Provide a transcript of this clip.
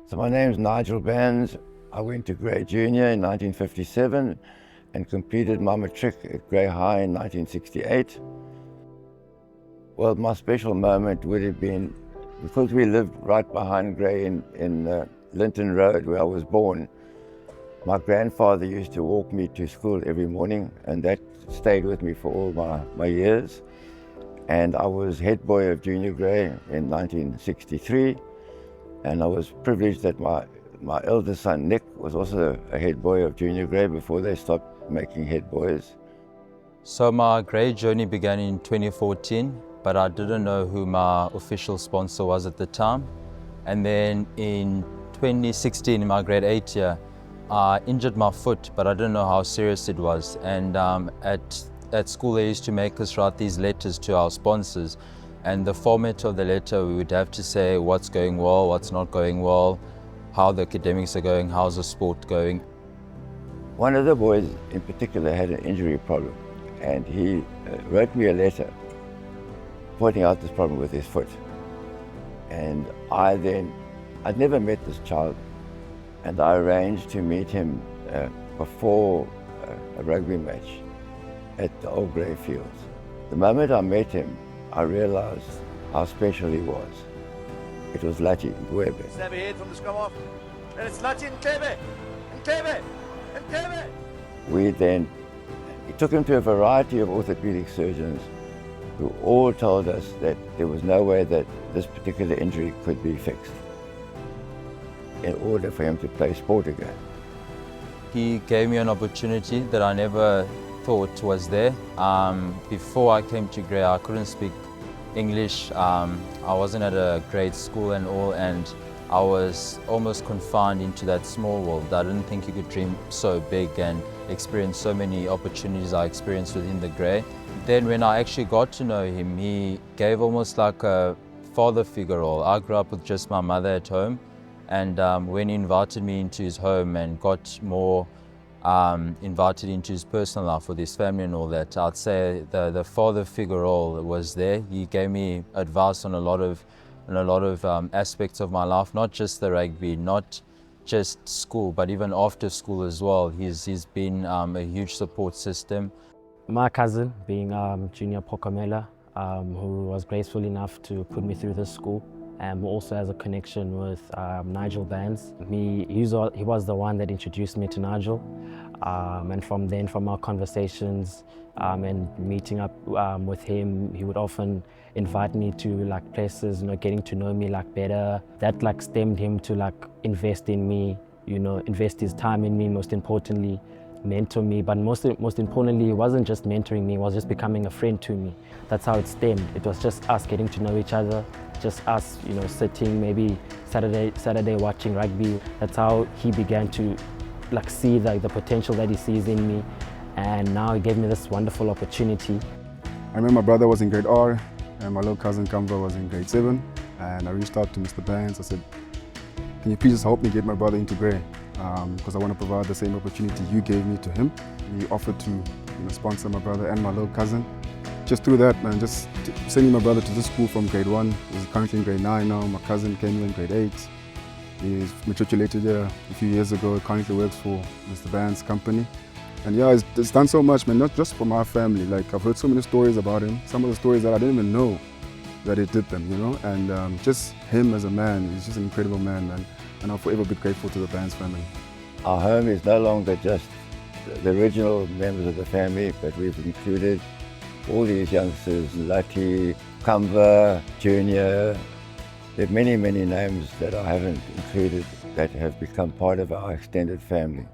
So my name's Nigel Bands. I went to Grey Junior in 1957 and completed my matric at Grey High in 1968. Well, my special moment would have been, because we lived right behind Grey in Linton Road where I was born, my grandfather used to walk me to school every morning, and that stayed with me for all my years. And I was head boy of Junior Grey in 1963, and I was privileged that my eldest son Nick was also a head boy of Junior Grey before they stopped making head boys. So my Grey journey began in 2014, but I didn't know who my official sponsor was at the time. And then in 2016, in my grade 8 year, I injured my foot, but I didn't know how serious it was. And at school, they used to make us write these letters to our sponsors. And the format of the letter, we would have to say what's going well, what's not going well, how the academics are going, how's the sport going. One of the boys in particular had an injury problem, and he wrote me a letter pointing out this problem with his foot. And I'd never met this child, and I arranged to meet him before a rugby match at the old Grey fields. The moment I met him, I realized how special he was. It was Lati Ngwebe. Snap ahead from the scrum off. And it's Lati Ngwebe. Ngwebe. Ngwebe. He took him to a variety of orthopedic surgeons who all told us that there was no way that this particular injury could be fixed in order for him to play sport again. He gave me an opportunity that I never thought was there. Before I came to Grey, I couldn't speak English. I wasn't at a grade school and all, and I was almost confined into that small world. I didn't think you could dream so big and experience so many opportunities I experienced within the Grey. Then when I actually got to know him, he gave almost like a father figure role. I grew up with just my mother at home, and when he invited me into his home and got more invited into his personal life with his family and all that, I'd say the father figure role was there. He gave me advice on a lot of aspects of my life, not just the rugby, not just school, but even after school as well. He's been a huge support system. My cousin, being Junior Pokomela, who was graceful enough to put me through this school, who also has a connection with Nigel Bands. He was the one that introduced me to Nigel, and from our conversations and meeting up with him, he would often invite me to places, getting to know me better. That stemmed him to invest in me, invest his time in me, most importantly, mentor me. But most importantly, he wasn't just mentoring me, he was just becoming a friend to me. That's how it stemmed. It was just us getting to know each other, just us, sitting maybe Saturday watching rugby. That's how he began to see the potential that he sees in me, and now he gave me this wonderful opportunity. I remember my brother was in grade R, and my little cousin Kamva was in grade 7, and I reached out to Mr. Bands. I said, can you please just help me get my brother into Grey? Because I want to provide the same opportunity you gave me to him. He offered to sponsor my brother and my little cousin. Just through that, man, just sending my brother to this school from grade 1. He's currently in grade 9 now. My cousin came in grade 8. He's matriculated here a few years ago. He currently works for Mr. Band's company. And yeah, it's done so much, man, not just for my family. I've heard so many stories about him. Some of the stories that I didn't even know that he did them, And just him as a man, he's just an incredible man. And I'll forever be grateful to the Bands family. Our home is no longer just the original members of the family, but we've included all these youngsters, Lati, Kamva, Junior. There are many, many names that I haven't included that have become part of our extended family.